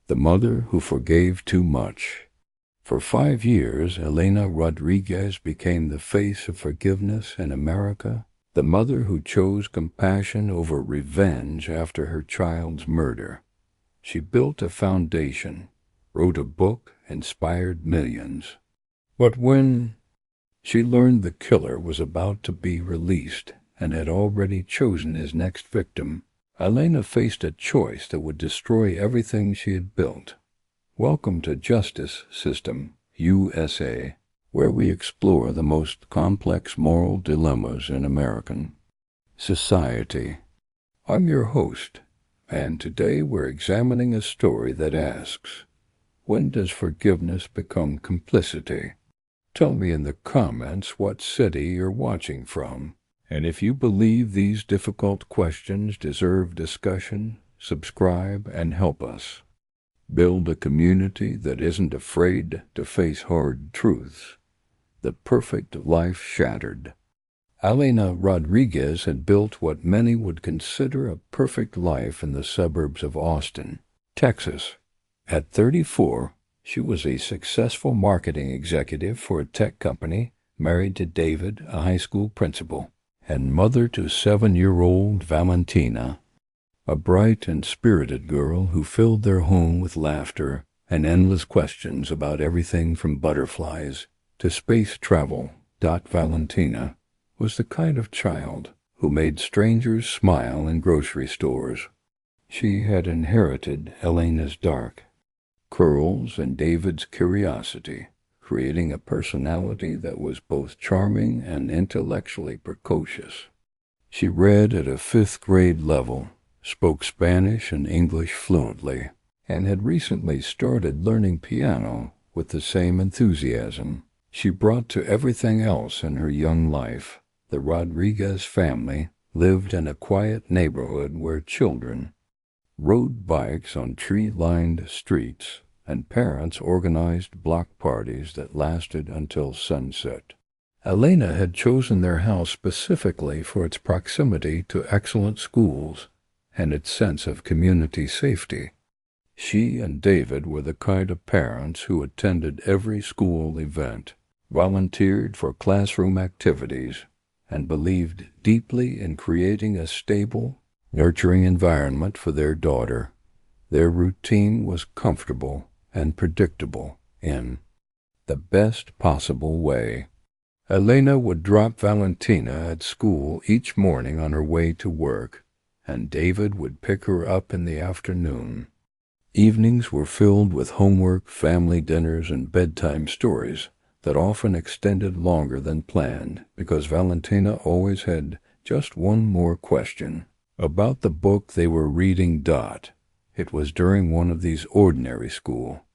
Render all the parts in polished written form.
The Mother Who Forgave Too Much. For 5 years, Elena Rodriguez became the face of forgiveness in America, the mother who chose compassion over revenge after her child's murder. She built a foundation, wrote a book, inspired millions. But when she learned the killer was about to be released and had already chosen his next victim, Elena faced a choice that would destroy everything she had built. Welcome to Justice System, USA, where we explore the most complex moral dilemmas in American society. I'm your host, and today we're examining a story that asks, when does forgiveness become complicity? Tell me in the comments what city you're watching from. And if you believe these difficult questions deserve discussion, subscribe and help us build a community that isn't afraid to face hard truths. The perfect life shattered. Elena Rodriguez had built what many would consider a perfect life in the suburbs of Austin, Texas. At 34, she was a successful marketing executive for a tech company, married to David, a high school principal, and mother to 7-year-old Valentina, a bright and spirited girl who filled their home with laughter and endless questions about everything from butterflies to space travel. Valentina was the kind of child who made strangers smile in grocery stores. She had inherited Elena's dark curls and David's curiosity, creating a personality that was both charming and intellectually precocious. She read at a 5th grade level, spoke Spanish and English fluently, and had recently started learning piano with the same enthusiasm she brought to everything else in her young life. The Rodriguez family lived in a quiet neighborhood where children rode bikes on tree-lined streets, and parents organized block parties that lasted until sunset. Elena had chosen their house specifically for its proximity to excellent schools and its sense of community safety. She and David were the kind of parents who attended every school event, volunteered for classroom activities, and believed deeply in creating a stable, nurturing environment for their daughter. Their routine was comfortable and predictable in the best possible way. Elena would drop Valentina at school each morning on her way to work, and David would pick her up in the afternoon. Evenings were filled with homework, family dinners, and bedtime stories that often extended longer than planned because Valentina always had just one more question about the book they were reading. It was during one of these ordinary school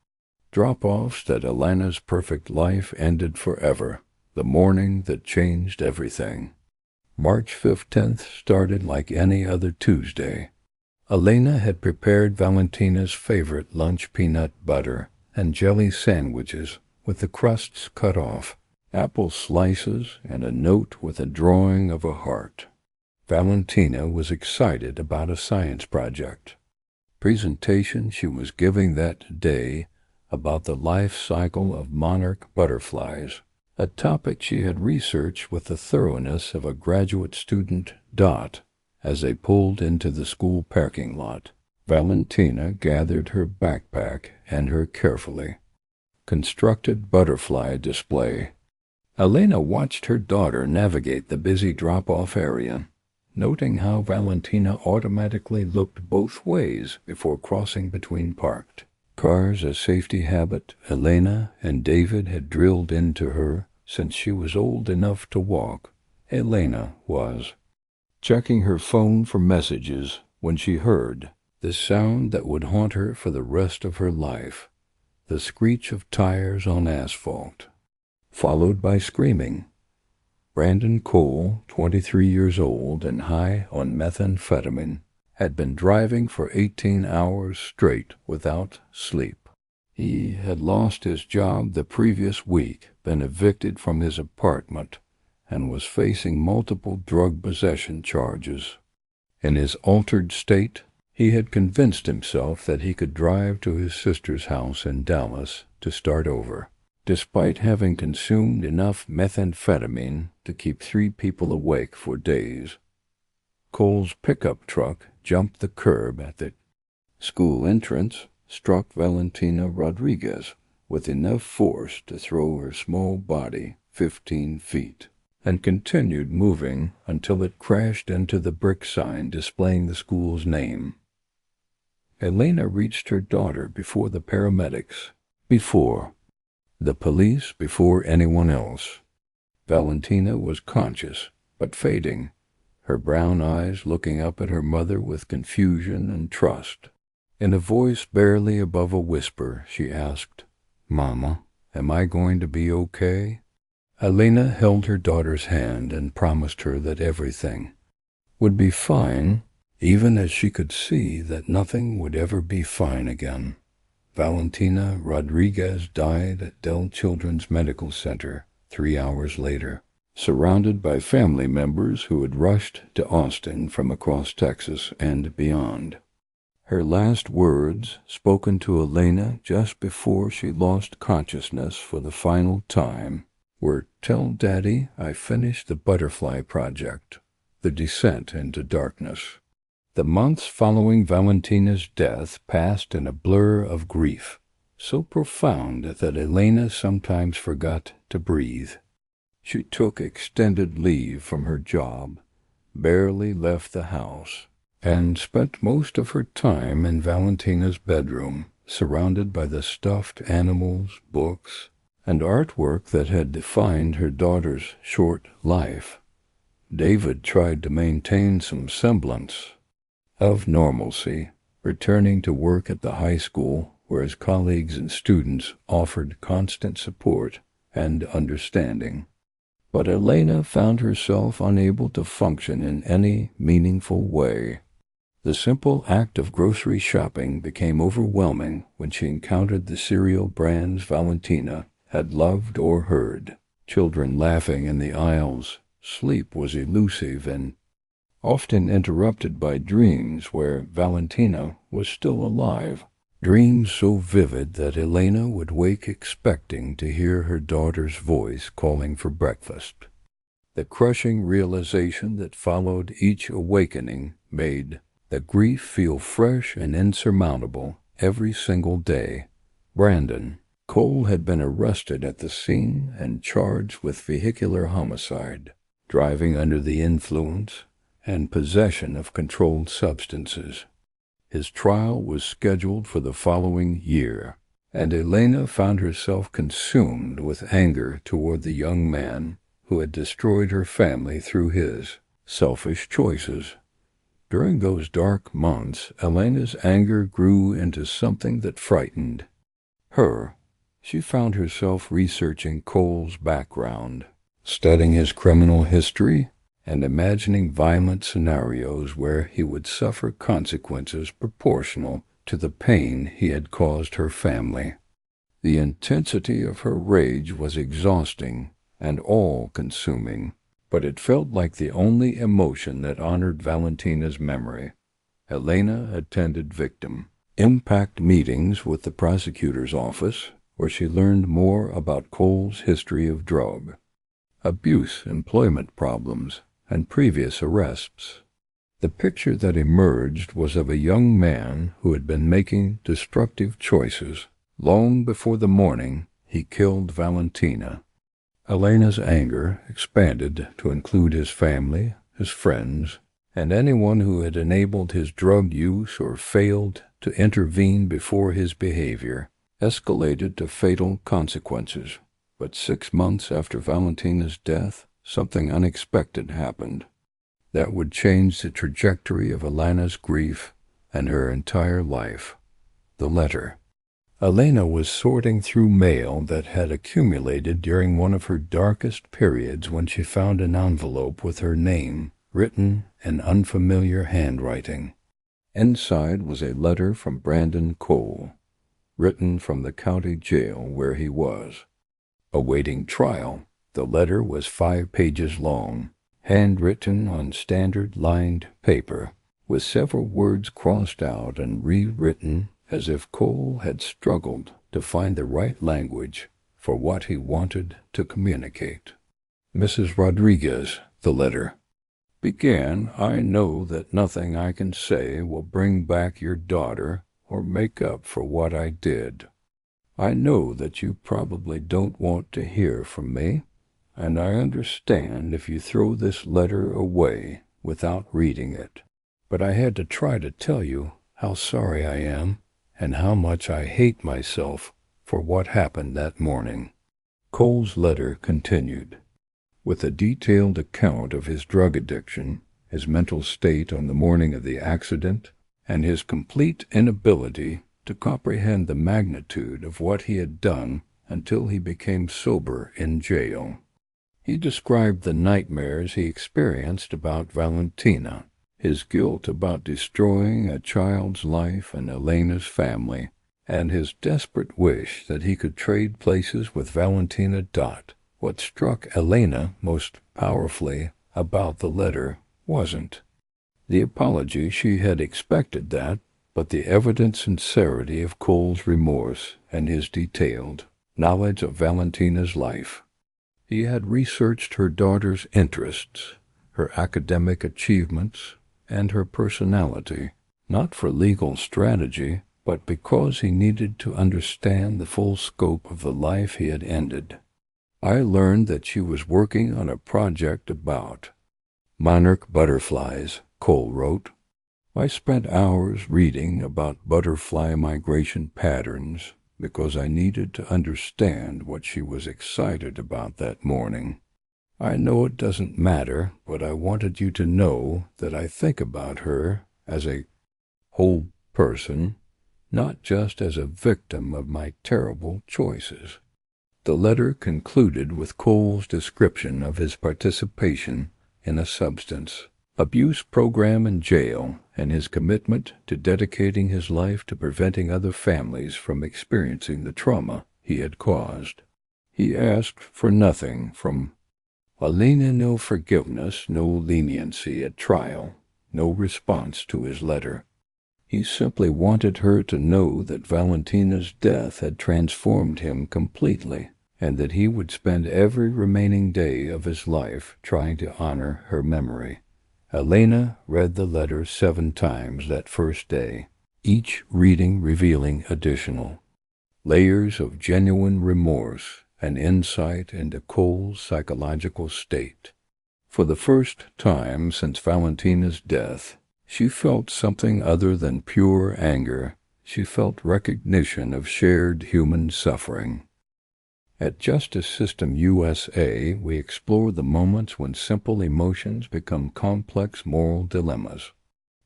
drop-offs that Elena's perfect life ended forever, the morning that changed everything. March 15th started like any other Tuesday. Elena had prepared Valentina's favorite lunch peanut butter and jelly sandwiches with the crusts cut off, apple slices, and a note with a drawing of a heart. Valentina was excited about a science project presentation she was giving that day about the life cycle of monarch butterflies, a topic she had researched with the thoroughness of a graduate student. As they pulled into the school parking lot, Valentina gathered her backpack and her carefully constructed butterfly display. Elena watched her daughter navigate the busy drop-off area, noting how Valentina automatically looked both ways before crossing between parked cars, a safety habit Elena and David had drilled into her since she was old enough to walk. Elena was checking her phone for messages when she heard the sound that would haunt her for the rest of her life, the screech of tires on asphalt, followed by screaming. Brandon Cole, 23 years old and high on methamphetamine, had been driving for 18 hours straight without sleep. He had lost his job the previous week, been evicted from his apartment, and was facing multiple drug possession charges. In his altered state, He had convinced himself that he could drive to his sister's house in Dallas to start over, despite having consumed enough methamphetamine to keep 3 people awake for days. Cole's pickup truck jumped the curb at the school entrance, struck Valentina Rodriguez with enough force to throw her small body 15 feet, and continued moving until it crashed into the brick sign displaying the school's name. Elena reached her daughter before the paramedics, before the police, before anyone else. Valentina was conscious, but fading, her brown eyes looking up at her mother with confusion and trust. In a voice barely above a whisper, she asked, "Mama, am I going to be okay?" Elena held her daughter's hand and promised her that everything would be fine, even as she could see that nothing would ever be fine again. Valentina Rodriguez died at Dell Children's Medical Center 3 hours later, surrounded by family members who had rushed to Austin from across Texas and beyond. Her last words, spoken to Elena just before she lost consciousness for the final time, were, "Tell Daddy I finished the Butterfly Project, the descent into darkness." The months following Valentina's death passed in a blur of grief, so profound that Elena sometimes forgot to breathe. She took extended leave from her job, barely left the house, and spent most of her time in Valentina's bedroom, surrounded by the stuffed animals, books, and artwork that had defined her daughter's short life. David tried to maintain some semblance of normalcy, returning to work at the high school where his colleagues and students offered constant support and understanding. But Elena found herself unable to function in any meaningful way. The simple act of grocery shopping became overwhelming when she encountered the cereal brands Valentina had loved or heard. Children laughing in the aisles. Sleep was elusive and often interrupted by dreams where Valentina was still alive. Dreams so vivid that Elena would wake expecting to hear her daughter's voice calling for breakfast. The crushing realization that followed each awakening made the grief feel fresh and insurmountable every single day. Brandon Cole had been arrested at the scene and charged with vehicular homicide, driving under the influence, and possession of controlled substances. His trial was scheduled for the following year, and Elena found herself consumed with anger toward the young man who had destroyed her family through his selfish choices. During those dark months, Elena's anger grew into something that frightened her. She found herself researching Cole's background, studying his criminal history, and imagining violent scenarios where he would suffer consequences proportional to the pain he had caused her family. The intensity of her rage was exhausting and all-consuming, but it felt like the only emotion that honored Valentina's memory. Elena attended victim impact meetings with the prosecutor's office, where she learned more about Cole's history of drug abuse, employment problems, and previous arrests. The picture that emerged was of a young man who had been making destructive choices long before the morning he killed Valentina. Elena's anger expanded to include his family, his friends, and anyone who had enabled his drug use or failed to intervene before his behavior escalated to fatal consequences. But 6 months after Valentina's death, something unexpected happened that would change the trajectory of Elena's grief and her entire life. The letter. Elena was sorting through mail that had accumulated during one of her darkest periods when she found an envelope with her name written in unfamiliar handwriting. Inside was a letter from Brandon Cole, written from the county jail where he was awaiting trial. The letter was 5 pages long, handwritten on standard lined paper, with several words crossed out and rewritten as if Cole had struggled to find the right language for what he wanted to communicate. Mrs. Rodriguez, the letter began, I know that nothing I can say will bring back your daughter or make up for what I did. I know that you probably don't want to hear from me, and I understand if you throw this letter away without reading it. But I had to try to tell you how sorry I am and how much I hate myself for what happened that morning. Cole's letter continued, with a detailed account of his drug addiction, his mental state on the morning of the accident, and his complete inability to comprehend the magnitude of what he had done until he became sober in jail. He described the nightmares he experienced about Valentina, his guilt about destroying a child's life and Elena's family, and his desperate wish that he could trade places with Valentina. What struck Elena most powerfully about the letter wasn't the apology. She had expected that, but the evident sincerity of Cole's remorse and his detailed knowledge of Valentina's life. He had researched her daughter's interests, her academic achievements, and her personality, not for legal strategy, but because he needed to understand the full scope of the life he had ended. I learned that she was working on a project about monarch butterflies, Cole wrote. I spent hours reading about butterfly migration patterns because I needed to understand what she was excited about that morning. I know it doesn't matter, but I wanted you to know that I think about her as a whole person, not just as a victim of my terrible choices. The letter concluded with Cole's description of his participation in a substance abuse program in jail and his commitment to dedicating his life to preventing other families from experiencing the trauma he had caused. He asked for nothing from Elena, no forgiveness, no leniency at trial, no response to his letter. He simply wanted her to know that Valentina's death had transformed him completely, and that he would spend every remaining day of his life trying to honor her memory. Elena read the letter 7 times that first day, each reading revealing additional layers of genuine remorse and insight into Cole's psychological state. For the first time since Valentina's death, she felt something other than pure anger. She felt recognition of shared human suffering. At Justice System USA, we explore the moments when simple emotions become complex moral dilemmas.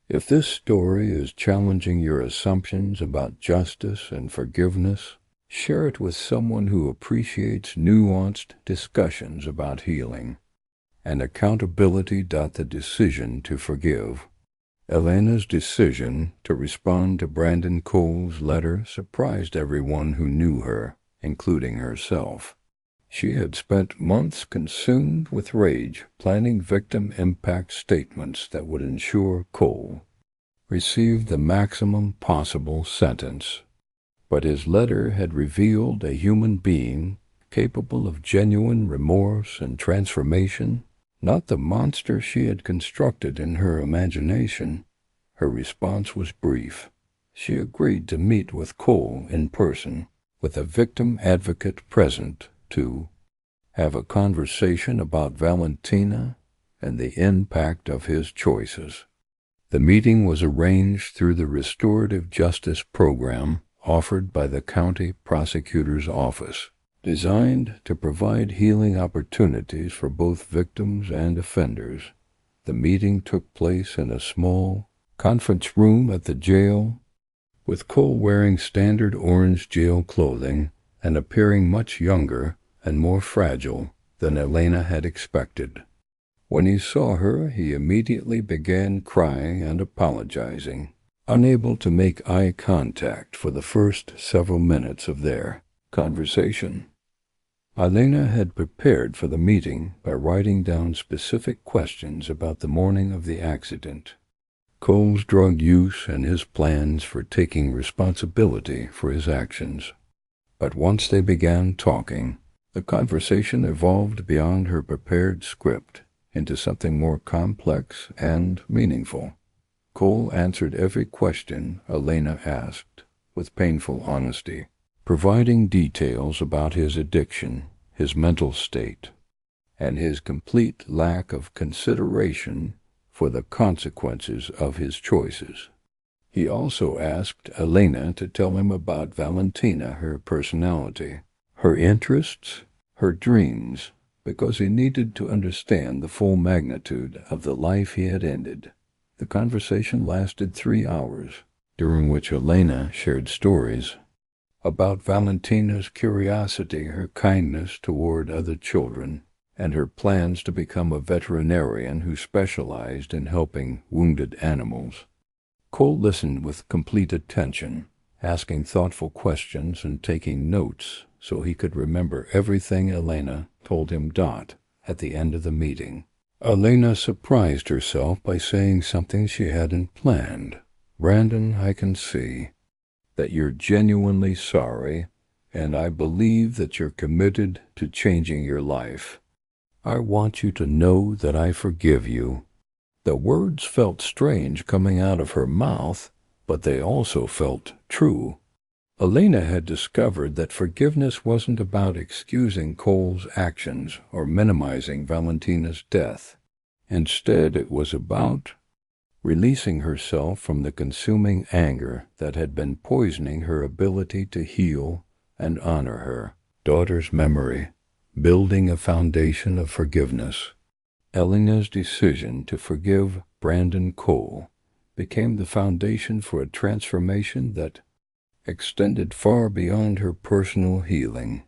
If this story is challenging your assumptions about justice and forgiveness, share it with someone who appreciates nuanced discussions about healing and accountability. The decision to forgive. Elena's decision to respond to Brandon Cole's letter surprised everyone who knew her, including herself. She had spent months consumed with rage, planning victim impact statements that would ensure Cole received the maximum possible sentence. But his letter had revealed a human being capable of genuine remorse and transformation, not the monster she had constructed in her imagination. Her response was brief. She agreed to meet with Cole in person, with a victim advocate present, to have a conversation about Valentina and the impact of his choices. The meeting was arranged through the restorative justice program offered by the county prosecutor's office, designed to provide healing opportunities for both victims and offenders. The meeting took place in a small conference room at the jail, with Cole wearing standard orange jail clothing and appearing much younger and more fragile than Elena had expected. When he saw her, he immediately began crying and apologizing, unable to make eye contact for the first several minutes of their conversation. Elena had prepared for the meeting by writing down specific questions about the morning of the accident. Cole's drug use and his plans for taking responsibility for his actions. But once they began talking, the conversation evolved beyond her prepared script into something more complex and meaningful. Cole answered every question Elena asked with painful honesty, providing details about his addiction, his mental state, and his complete lack of consideration for the consequences of his choices. He also asked Elena to tell him about Valentina, her personality, her interests, her dreams, because he needed to understand the full magnitude of the life he had ended. The conversation lasted 3 hours, during which Elena shared stories about Valentina's curiosity, her kindness toward other children, and her plans to become a veterinarian who specialized in helping wounded animals. Cole listened with complete attention, asking thoughtful questions and taking notes so he could remember everything Elena told him. At the end of the meeting, Elena surprised herself by saying something she hadn't planned. "Brandon, I can see that you're genuinely sorry, and I believe that you're committed to changing your life. I want you to know that I forgive you." The words felt strange coming out of her mouth, but they also felt true. Elena had discovered that forgiveness wasn't about excusing Cole's actions or minimizing Valentina's death. Instead, it was about releasing herself from the consuming anger that had been poisoning her ability to heal and honor her daughter's memory, building a foundation of forgiveness. Elena's decision to forgive Brandon Cole became the foundation for a transformation that extended far beyond her personal healing.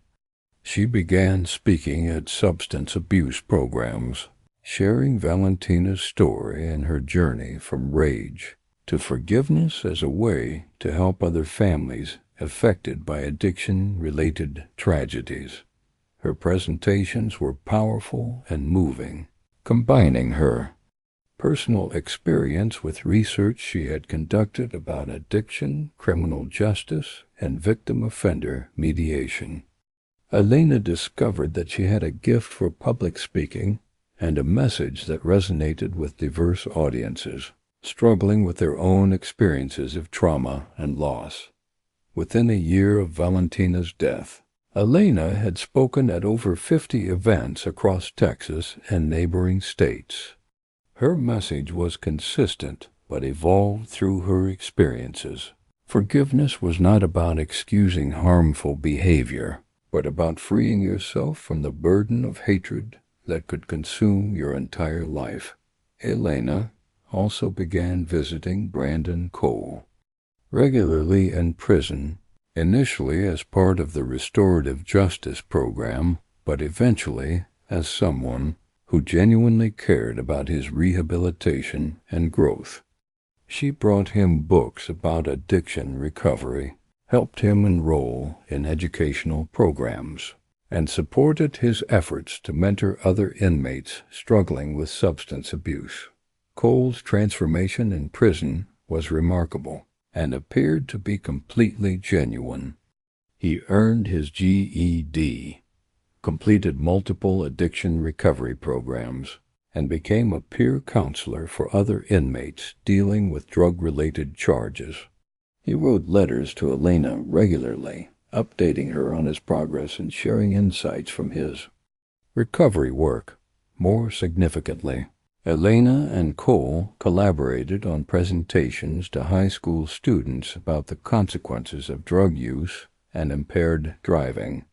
She began speaking at substance abuse programs, sharing Valentina's story and her journey from rage to forgiveness as a way to help other families affected by addiction-related tragedies. Her presentations were powerful and moving, combining her personal experience with research she had conducted about addiction, criminal justice, and victim-offender mediation. Elena discovered that she had a gift for public speaking and a message that resonated with diverse audiences, struggling with their own experiences of trauma and loss. Within a year of Valentina's death, Elena had spoken at over 50 events across Texas and neighboring states. Her message was consistent but evolved through her experiences. Forgiveness was not about excusing harmful behavior, but about freeing yourself from the burden of hatred that could consume your entire life. Elena also began visiting Brandon Cole regularly in prison, initially as part of the restorative justice program, but eventually as someone who genuinely cared about his rehabilitation and growth. She brought him books about addiction recovery, helped him enroll in educational programs, and supported his efforts to mentor other inmates struggling with substance abuse. Cole's transformation in prison was remarkable and appeared to be completely genuine. He earned his GED, completed multiple addiction recovery programs, and became a peer counselor for other inmates dealing with drug-related charges. He wrote letters to Elena regularly, updating her on his progress and sharing insights from his recovery work. More significantly, Elena and Cole collaborated on presentations to high school students about the consequences of drug use and impaired driving.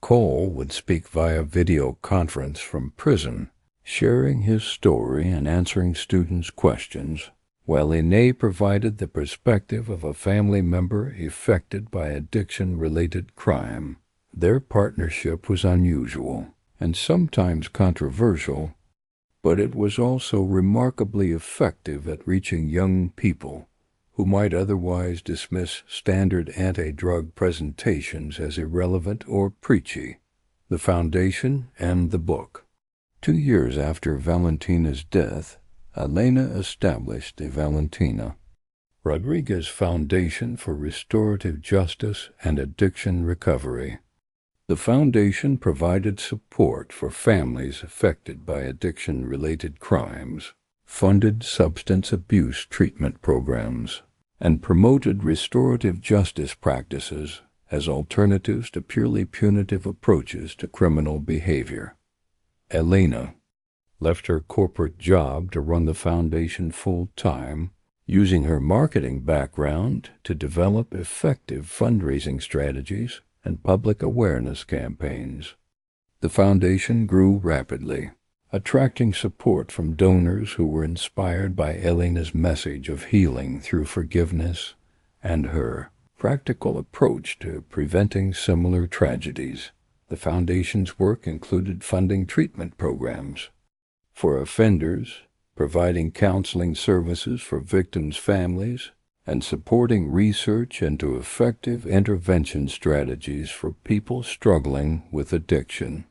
Cole would speak via video conference from prison, sharing his story and answering students' questions, while Elena provided the perspective of a family member affected by addiction-related crime. Their partnership was unusual and sometimes controversial, but it was also remarkably effective at reaching young people who might otherwise dismiss standard anti-drug presentations as irrelevant or preachy. The Foundation and the Book. 2 years after Valentina's death, Elena established the Valentina Rodriguez Foundation for Restorative Justice and Addiction Recovery. The foundation provided support for families affected by addiction-related crimes, funded substance abuse treatment programs, and promoted restorative justice practices as alternatives to purely punitive approaches to criminal behavior. Elena left her corporate job to run the foundation full-time, using her marketing background to develop effective fundraising strategies and public awareness campaigns. The foundation grew rapidly, attracting support from donors who were inspired by Elena's message of healing through forgiveness and her practical approach to preventing similar tragedies. The foundation's work included funding treatment programs for offenders, providing counseling services for victims' families, and supporting research into effective intervention strategies for people struggling with addiction.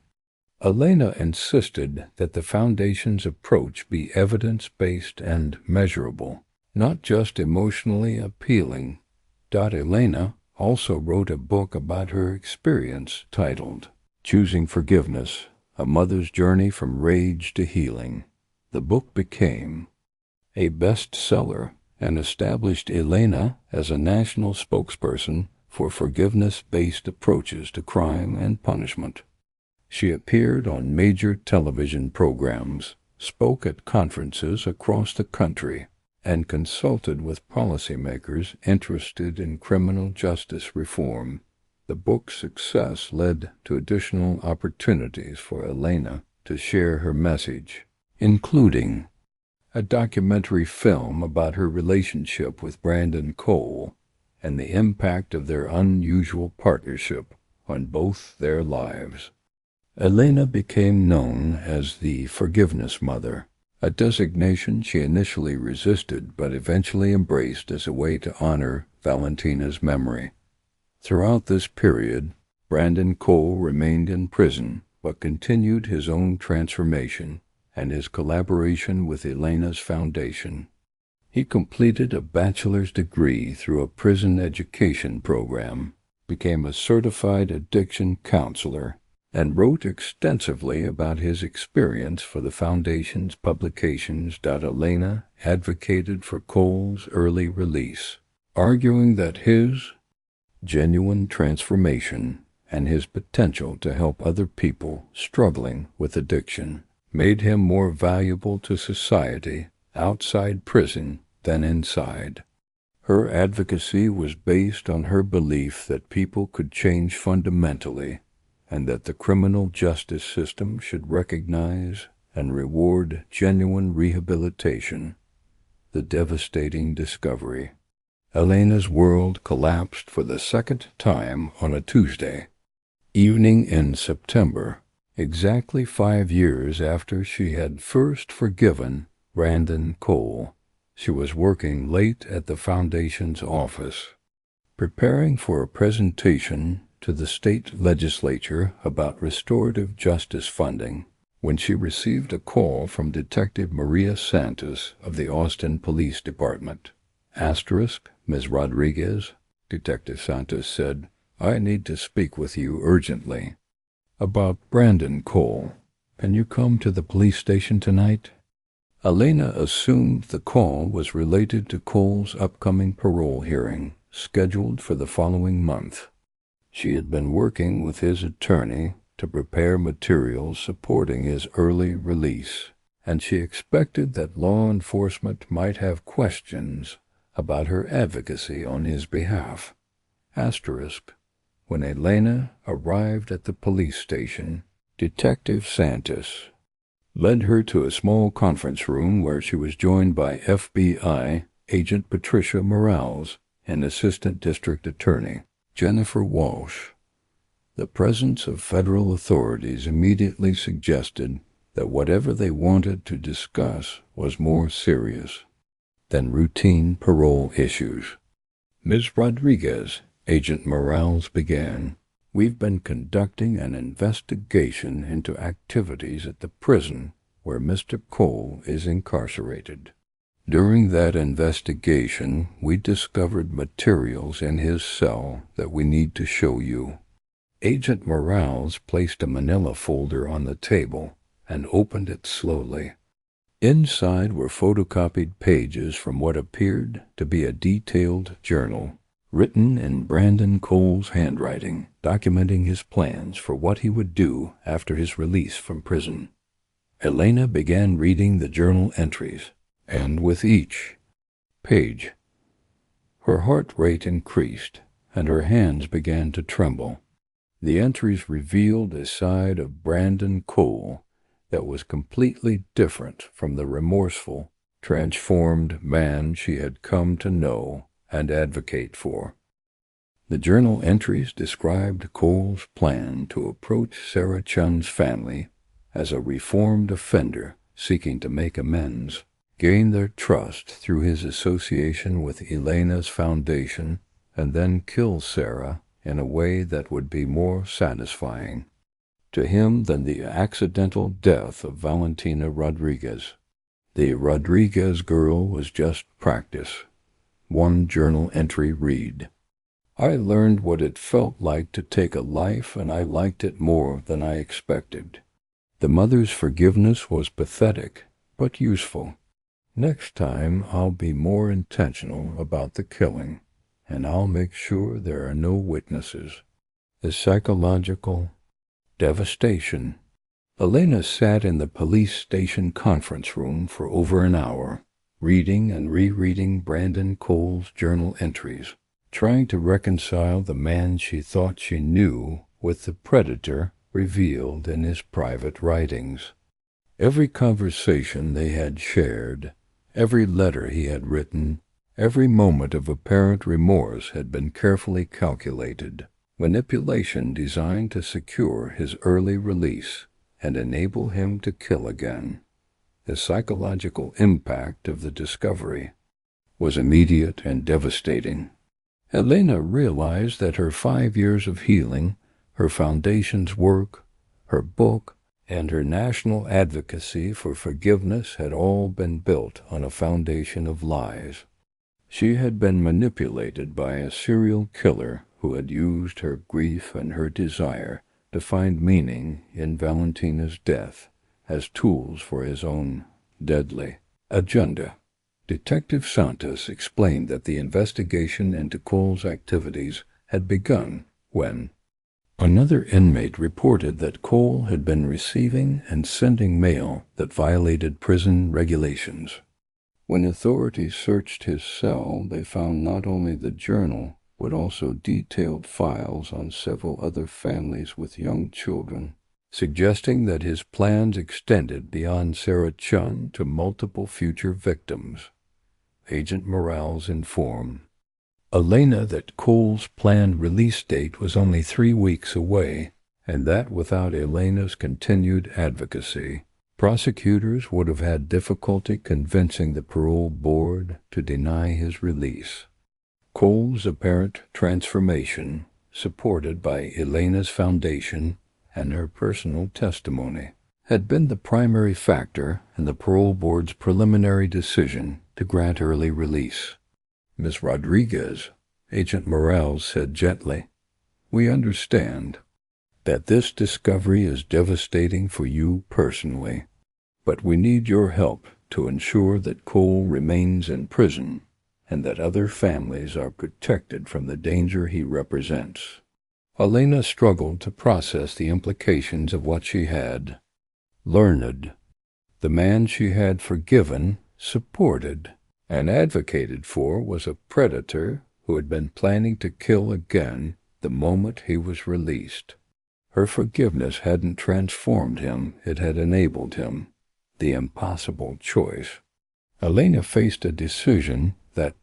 Elena insisted that the foundation's approach be evidence-based and measurable, not just emotionally appealing. Elena also wrote a book about her experience titled Choosing Forgiveness, A Mother's Journey from Rage to Healing. The book became a bestseller and established Elena as a national spokesperson for forgiveness-based approaches to crime and punishment. She appeared on major television programs, spoke at conferences across the country, and consulted with policymakers interested in criminal justice reform. The book's success led to additional opportunities for Elena to share her message, including a documentary film about her relationship with Brandon Cole and the impact of their unusual partnership on both their lives. Elena became known as the Forgiveness Mother, a designation she initially resisted but eventually embraced as a way to honor Valentina's memory. Throughout this period, Brandon Cole remained in prison but continued his own transformation and his collaboration with Elena's foundation. He completed a bachelor's degree through a prison education program, became a certified addiction counselor, and wrote extensively about his experience for the foundation's publications. Elena advocated for Cole's early release, arguing that his genuine transformation and his potential to help other people struggling with addiction made him more valuable to society outside prison than inside. Her advocacy was based on her belief that people could change fundamentally and that the criminal justice system should recognize and reward genuine rehabilitation. The devastating discovery. Elena's world collapsed for the second time on a Tuesday evening in September, exactly 5 years after she had first forgiven Brandon Cole. She was working late at the foundation's office, preparing for a presentation to the state legislature about restorative justice funding, when she received a call from Detective Maria Santos of the Austin Police Department. Ms. Rodriguez, Detective Santos said, "I need to speak with you urgently about Brandon Cole. Can you come to the police station tonight?" Elena assumed the call was related to Cole's upcoming parole hearing, scheduled for the following month. She had been working with his attorney to prepare materials supporting his early release, and she expected that law enforcement might have questions about her advocacy on his behalf. When Elena arrived at the police station, Detective Santos led her to a small conference room where she was joined by FBI Agent Patricia Morales and Assistant District Attorney Jennifer Walsh. The presence of federal authorities immediately suggested that whatever they wanted to discuss was more serious than routine parole issues. "Ms. Rodriguez," Agent Morales began, "we've been conducting an investigation into activities at the prison where Mr. Cole is incarcerated. During that investigation, we discovered materials in his cell that we need to show you. Agent Morales placed a manila folder on the table and opened it slowly. Inside were photocopied pages from what appeared to be a detailed journal, written in Brandon Cole's handwriting, documenting his plans for what he would do after his release from prison. Elena began reading the journal entries, and with each page, her heart rate increased and her hands began to tremble. The entries revealed a side of Brandon Cole that was completely different from the remorseful, transformed man she had come to know and advocate for. The journal entries described Cole's plan to approach Sarah Chun's family as a reformed offender seeking to make amends, gain their trust through his association with Elena's foundation, and then kill Sarah in a way that would be more satisfying to him than the accidental death of Valentina Rodriguez. The Rodriguez girl was just practice. One journal entry read, "I learned what it felt like to take a life, and I liked it more than I expected. The mother's forgiveness was pathetic, but useful. Next time I'll be more intentional about the killing, and I'll make sure there are no witnesses." The psychological devastation. Elena sat in the police station conference room for over an hour, reading and rereading Brandon Cole's journal entries, trying to reconcile the man she thought she knew with the predator revealed in his private writings. Every conversation they had shared, every letter he had written, every moment of apparent remorse had been carefully calculated. Manipulation designed to secure his early release and enable him to kill again. The psychological impact of the discovery was immediate and devastating. Elena realized that her 5 years of healing, her foundation's work, her book, and her national advocacy for forgiveness had all been built on a foundation of lies. She had been manipulated by a serial killer who had used her grief and her desire to find meaning in Valentina's death as tools for his own deadly agenda. Detective Santos explained that the investigation into Cole's activities had begun when another inmate reported that Cole had been receiving and sending mail that violated prison regulations. When authorities searched his cell, they found not only the journal, but also detailed files on several other families with young children, suggesting that his plans extended beyond Sarah Chun to multiple future victims. Agent Morales informed Elena that Cole's planned release date was only 3 weeks away, and that without Elena's continued advocacy, prosecutors would have had difficulty convincing the parole board to deny his release. Cole's apparent transformation, supported by Elena's foundation and her personal testimony, had been the primary factor in the parole board's preliminary decision to grant early release. "Miss Rodriguez," Agent Morales said gently, "we understand that this discovery is devastating for you personally, but we need your help to ensure that Cole remains in prison and that other families are protected from the danger he represents." Elena struggled to process the implications of what she had learned. The man she had forgiven, supported, and advocated for was a predator who had been planning to kill again the moment he was released. Her forgiveness hadn't transformed him, it had enabled him. The impossible choice. Elena faced a decision that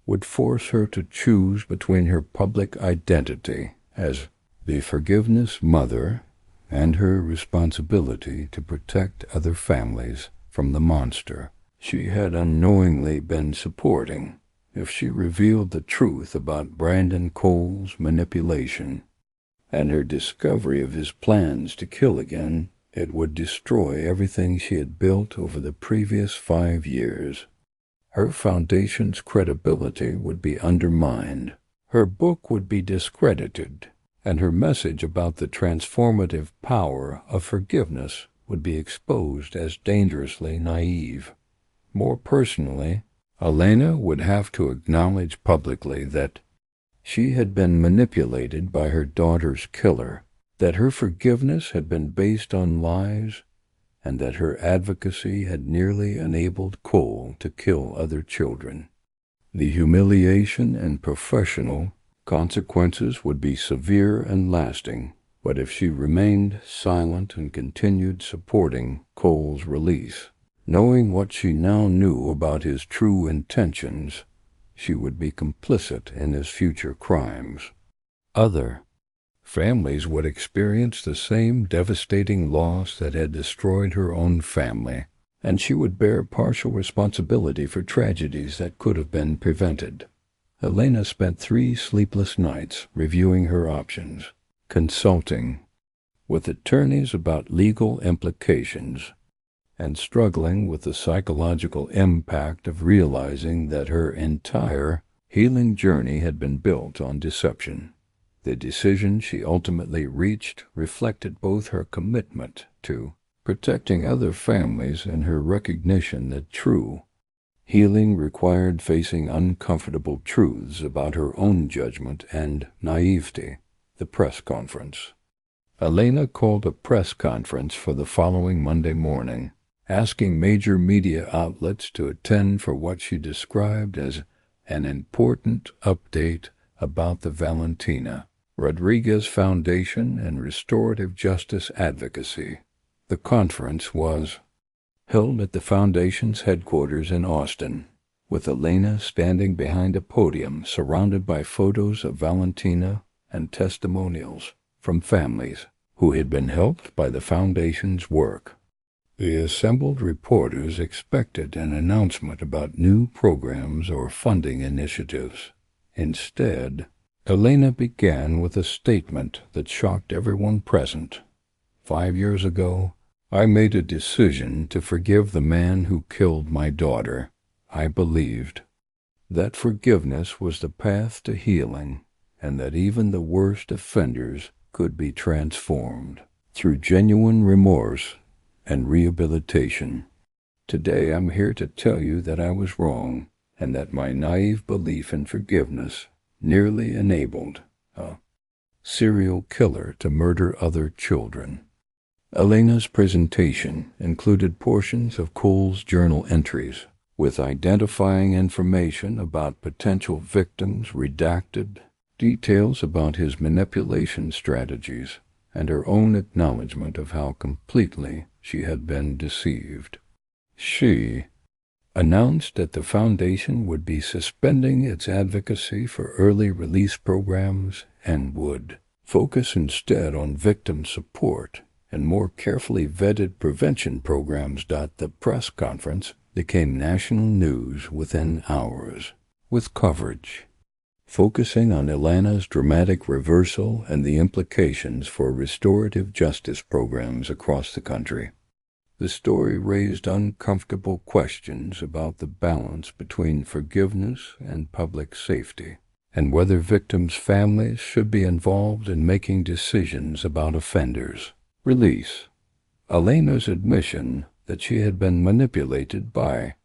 would force her to choose between her public identity as the forgiveness mother and her responsibility to protect other families from the monster she had unknowingly been supporting. If she revealed the truth about Brandon Cole's manipulation and her discovery of his plans to kill again, It would destroy everything she had built over the previous 5 years. Her foundation's credibility would be undermined. Her book would be discredited, and her message about the transformative power of forgiveness would be exposed as dangerously naive. More personally, Elena would have to acknowledge publicly that she had been manipulated by her daughter's killer, that her forgiveness had been based on lies, and that her advocacy had nearly enabled Cole to kill other children. The humiliation and professional consequences would be severe and lasting, but if she remained silent and continued supporting Cole's release, knowing what she now knew about his true intentions, she would be complicit in his future crimes. Other families would experience the same devastating loss that had destroyed her own family, and she would bear partial responsibility for tragedies that could have been prevented. Elena spent 3 sleepless nights reviewing her options, consulting with attorneys about legal implications, and struggling with the psychological impact of realizing that her entire healing journey had been built on deception. The decision she ultimately reached reflected both her commitment to protecting other families and her recognition that true healing required facing uncomfortable truths about her own judgment and naivety. The press conference. Elena called a press conference for the following Monday morning, asking major media outlets to attend for what she described as an important update about the Elena Rodriguez Foundation and restorative justice advocacy. The conference was held at the foundation's headquarters in Austin, with Elena standing behind a podium surrounded by photos of Valentina and testimonials from families who had been helped by the foundation's work. The assembled reporters expected an announcement about new programs or funding initiatives. Instead, Elena began with a statement that shocked everyone present. 5 years ago, I made a decision to forgive the man who killed my daughter. I believed that forgiveness was the path to healing, and that even the worst offenders could be transformed through genuine remorse and rehabilitation. Today I'm here to tell you that I was wrong, and that my naive belief in forgiveness nearly enabled a serial killer to murder other children. Elena's presentation included portions of Cole's journal entries, with identifying information about potential victims redacted, details about his manipulation strategies, and her own acknowledgement of how completely she had been deceived. She announced that the foundation would be suspending its advocacy for early release programs and would focus instead on victim support and more carefully vetted prevention programs. The press conference became national news within hours, with coverage focusing on Elena's dramatic reversal and the implications for restorative justice programs across the country. The story raised uncomfortable questions about the balance between forgiveness and public safety, and whether victims' families should be involved in making decisions about offenders' release. Elena's admission that she had been manipulated by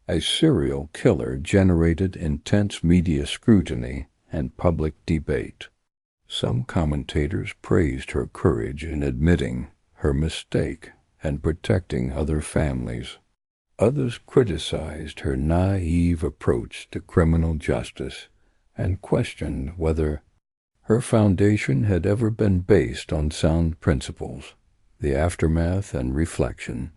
a serial killer generated intense media scrutiny and public debate. Some commentators praised her courage in admitting her mistake and protecting other families. Others criticized her naive approach to criminal justice and questioned whether her foundation had ever been based on sound principles. The aftermath and reflection.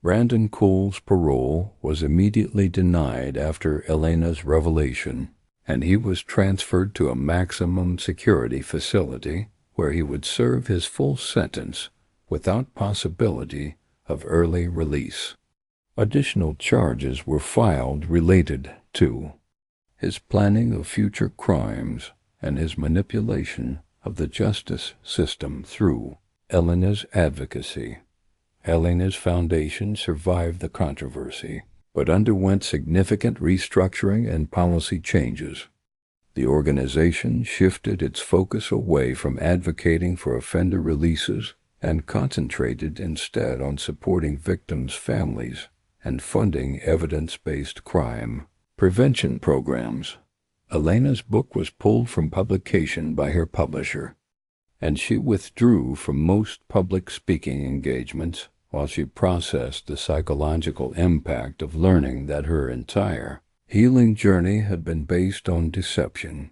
Brandon Cole's parole was immediately denied after Elena's revelation, and he was transferred to a maximum security facility where he would serve his full sentence without possibility of early release. Additional charges were filed related to his planning of future crimes and his manipulation of the justice system through Elena's advocacy. Elena's foundation survived the controversy, but underwent significant restructuring and policy changes. The organization shifted its focus away from advocating for offender releases and concentrated instead on supporting victims' families and funding evidence-based crime prevention programs. Elena's book was pulled from publication by her publisher, and she withdrew from most public speaking engagements while she processed the psychological impact of learning that her entire healing journey had been based on deception.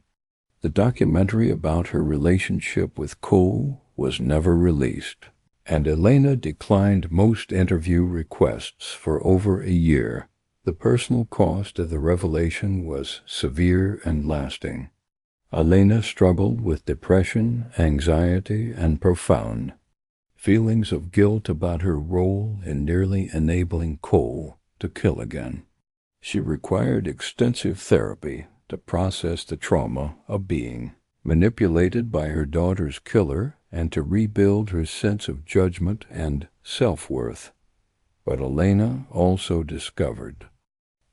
The documentary about her relationship with Cole was never released, and Elena declined most interview requests for over a year. The personal cost of the revelation was severe and lasting. Elena struggled with depression, anxiety, and profound feelings of guilt about her role in nearly enabling Cole to kill again. She required extensive therapy to process the trauma of being manipulated by her daughter's killer and to rebuild her sense of judgment and self-worth. But Elena also discovered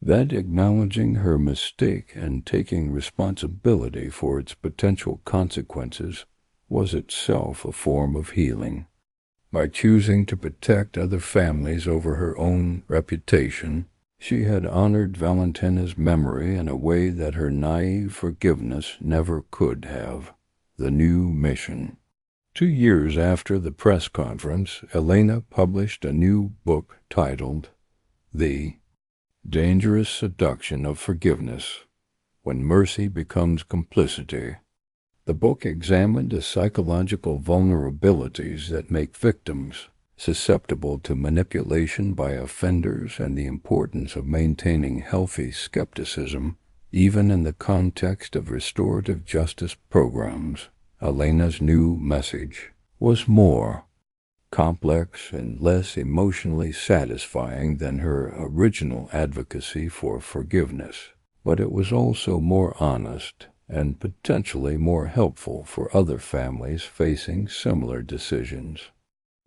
that acknowledging her mistake and taking responsibility for its potential consequences was itself a form of healing. By choosing to protect other families over her own reputation, she had honored Valentina's memory in a way that her naive forgiveness never could have. The new mission. 2 years after the press conference, Elena published a new book titled The Dangerous Seduction of Forgiveness, When Mercy Becomes Complicity. The book examined the psychological vulnerabilities that make victims susceptible to manipulation by offenders and the importance of maintaining healthy skepticism, even in the context of restorative justice programs. Elena's new message was more complex and less emotionally satisfying than her original advocacy for forgiveness, but it was also more honest and potentially more helpful for other families facing similar decisions.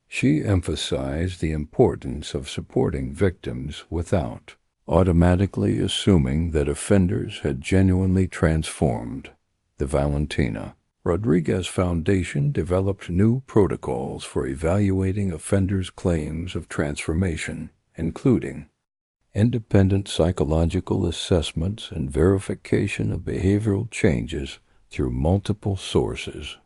She emphasized the importance of supporting victims without automatically assuming that offenders had genuinely transformed. The Valentina Rodriguez Foundation developed new protocols for evaluating offenders' claims of transformation, including independent psychological assessments and verification of behavioral changes through multiple sources.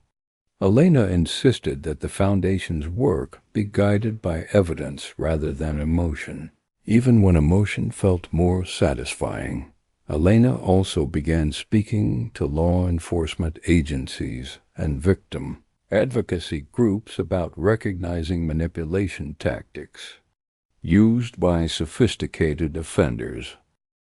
Elena insisted that the Foundation's work be guided by evidence rather than emotion, even when emotion felt more satisfying. Elena also began speaking to law enforcement agencies and victim advocacy groups about recognizing manipulation tactics used by sophisticated offenders.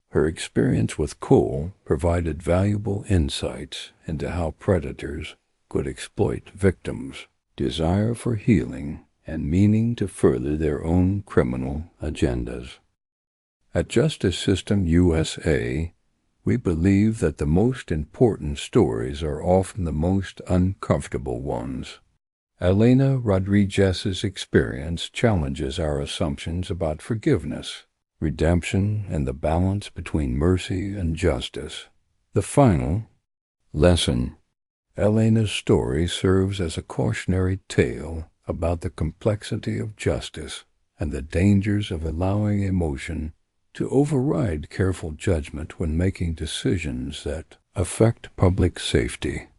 Her experience with Cole provided valuable insights into how predators could exploit victims' desire for healing and meaning to further their own criminal agendas. At Justice System USA, we believe that the most important stories are often the most uncomfortable ones. Elena Rodriguez's experience challenges our assumptions about forgiveness, redemption, and the balance between mercy and justice. The final lesson. Elena's story serves as a cautionary tale about the complexity of justice and the dangers of allowing emotion to override careful judgment when making decisions that affect public safety.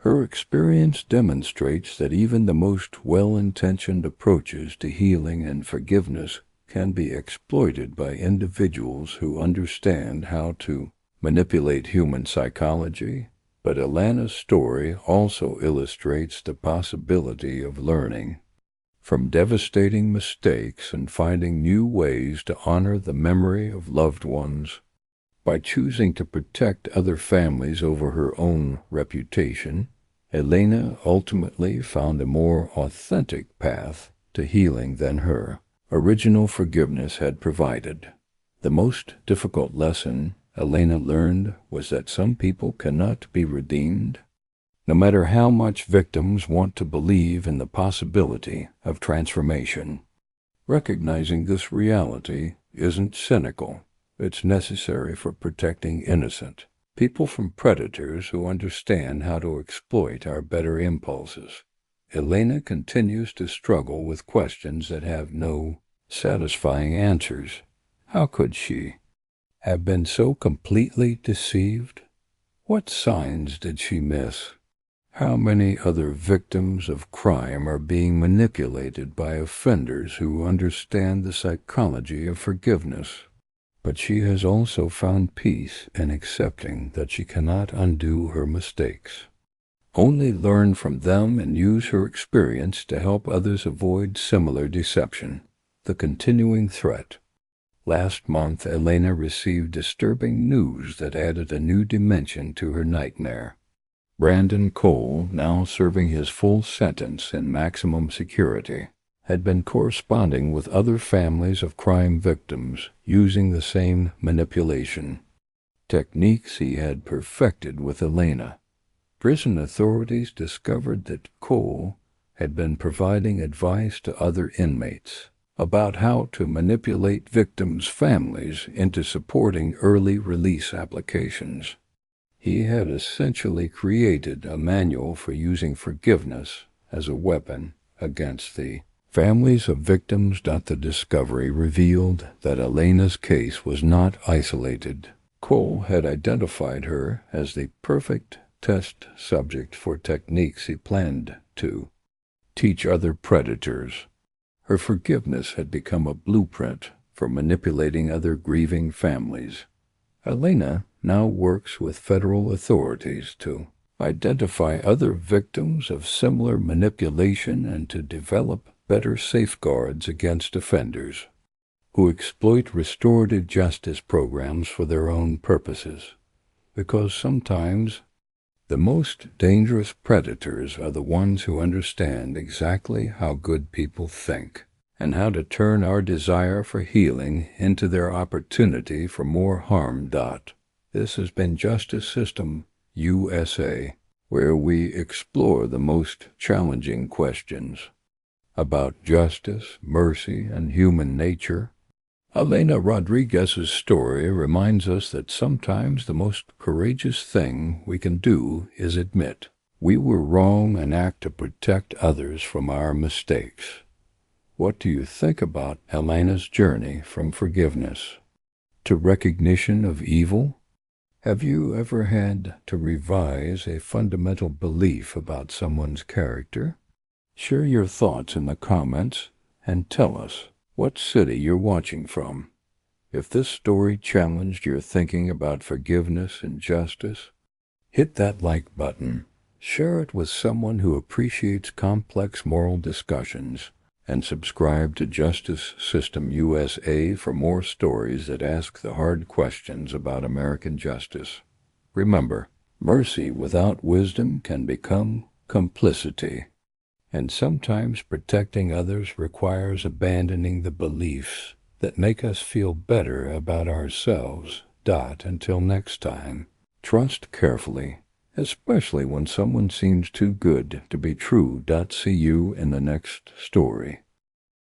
Her experience demonstrates that even the most well-intentioned approaches to healing and forgiveness can be exploited by individuals who understand how to manipulate human psychology. But Elena's story also illustrates the possibility of learning from devastating mistakes and finding new ways to honor the memory of loved ones. By choosing to protect other families over her own reputation, Elena ultimately found a more authentic path to healing than her original forgiveness had provided. The most difficult lesson Elena learned was that some people cannot be redeemed, no matter how much victims want to believe in the possibility of transformation. Recognizing this reality isn't cynical. It's necessary for protecting innocent people from predators who understand how to exploit our better impulses. Elena continues to struggle with questions that have no satisfying answers. How could she have been so completely deceived? What signs did she miss? How many other victims of crime are being manipulated by offenders who understand the psychology of forgiveness? But she has also found peace in accepting that she cannot undo her mistakes. Only learn from them and use her experience to help others avoid similar deception. The continuing threat. Last month, Elena received disturbing news that added a new dimension to her nightmare. Brandon Cole, now serving his full sentence in maximum security, had been corresponding with other families of crime victims using the same manipulation techniques he had perfected with Elena. Prison authorities discovered that Cole had been providing advice to other inmates about how to manipulate victims' families into supporting early release applications. He had essentially created a manual for using forgiveness as a weapon against the families of victims. The discovery revealed that Elena's case was not isolated. Cole had identified her as the perfect test subject for techniques he planned to teach other predators. Her forgiveness had become a blueprint for manipulating other grieving families. Elena now works with federal authorities to identify other victims of similar manipulation and to develop better safeguards against offenders who exploit restorative justice programs for their own purposes. Because sometimes the most dangerous predators are the ones who understand exactly how good people think and how to turn our desire for healing into their opportunity for more harm. This has been Justice System USA, where we explore the most challenging questions about justice, mercy, and human nature. Elena Rodriguez's story reminds us that sometimes the most courageous thing we can do is admit we were wrong and act to protect others from our mistakes. What do you think about Elena's journey from forgiveness to recognition of evil? Have you ever had to revise a fundamental belief about someone's character? Share your thoughts in the comments and tell us what city you're watching from. If this story challenged your thinking about forgiveness and justice, hit that like button. Share it with someone who appreciates complex moral discussions, and subscribe to Justice System USA for more stories that ask the hard questions about American justice. Remember, mercy without wisdom can become complicity. And sometimes protecting others requires abandoning the beliefs that make us feel better about ourselves. Until next time, trust carefully, especially when someone seems too good to be true. See you in the next story.